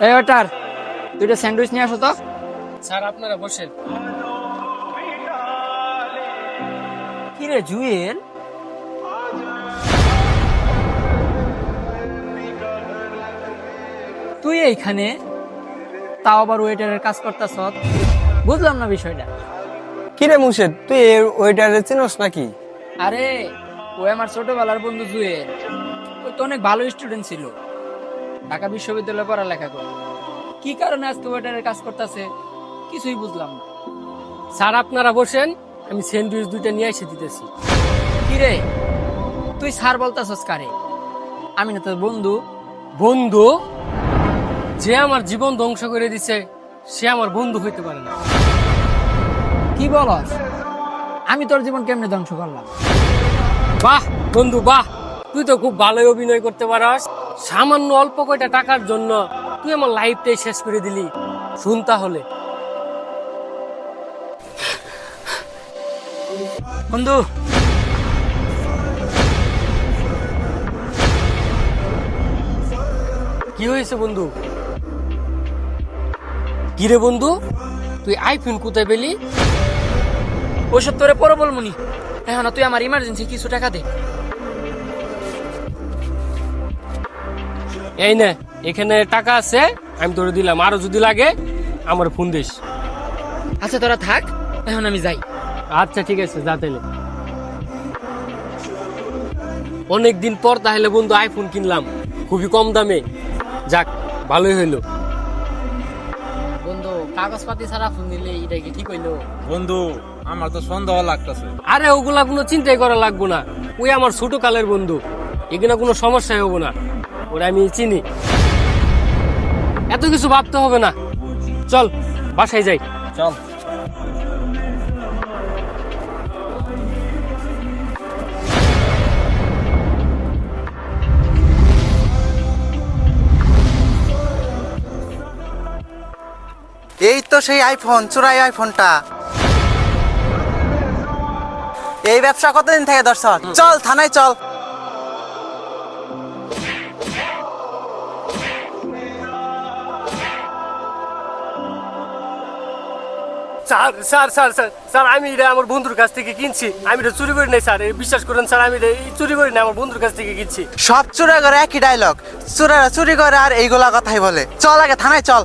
এই ওটার দুইটা স্যান্ডউইচ নিয়ে আসো তো। স্যার আপনারা বসেন। কি রে জুয়েল, তুই এইখানে, তাও আবার ওয়েটারের কাজ করতেছ? বুঝলাম না বিষয়টা। কি রে মুর্শেদ, তুই ওইটারে চিনস নাকি? আরে ও আমার ছোটবেলার বন্ধু জুয়েল। ও তো অনেক ভালো স্টুডেন্ট ছিল, ঢাকা বিশ্ববিদ্যালয়ে পড়ালেখা করে। কি কারণে আজকে ওয়েটারের কাজ করতেছে কিছুই বুঝলাম না। স্যার আপনারা বসেন, আমি স্যান্ডউইচ দুইটা নিয়ে এসে দিতেছি। কি রে তুই স্যার বলতাছস কারে? আমি না তোর বন্ধু। বন্ধু? যে আমার জীবন ধ্বংস করে দিছে সে আমার বন্ধু হইতে পারে না। কি বলস? আমি তোর জীবন কেমনে ধ্বংস করলাম? বাহ বন্ধু বাহ, তুই তো খুব ভালোই অভিনয় করতে পারস। সামান্য অল্প কয়টা টাকার জন্য তুই আমার লাইফটাই শেষ করে দিলি। শুন তাহলে। বন্ধু কি হয়েছে বন্ধু? কি রে বন্ধু, তুই আইফোন কোথায় পেলি? ওসব তোরে পরে বলমুনি, এখন তুই আমার ইমার্জেন্সি কিছু টাকা দে। এই নে, এখানে টাকা আছে, আমি তোরে দিলাম। আরো যদি লাগে আমার ফোন দিস। আচ্ছা তোরা থাক, এখন আমি যাই। আচ্ছা ঠিক আছে, যা তাইলে। অনেকদিন পর তাহলে বন্ধু আইফোন কিনলাম, খুবই কম দামে। যাক, ভালোই হইলো। বন্ধু কাগজপাতি ছাড়া ফোন দিলে এটা কি ঠিক হইলো? বন্ধু, আমার তো সন্দেহ লাগতেছে। আরে ওগুলা কোনো চিন্তাই করা লাগবো না, ওই আমার ছোট কালের বন্ধু, এখানে কোনো সমস্যাই হবো না। ওরা আমি চিনি, এত কিছু ভাবতে হবে না। চল বাসায় যাই। চল। এই তো সেই আইফোন, চোরাই আইফোনটা। এই ব্যবসা কতদিন থেকে দর্শক? চল থানায় চল। Sir sir sir sir sir, আমি এটা আমার বন্ধুর কাছ থেকে কিনছি। আমি এটা চুরি করি নাই স্যার, বিশ্বাস করেন স্যার, আমি এটা চুরি করি না, আমার বন্ধুর কাছ থেকে কিনছি। সব চোরা করে একই ডায়লগ, চোরারা চুরি করে আর এইগুলা কথাই বলে। চল আগে থানায় চল।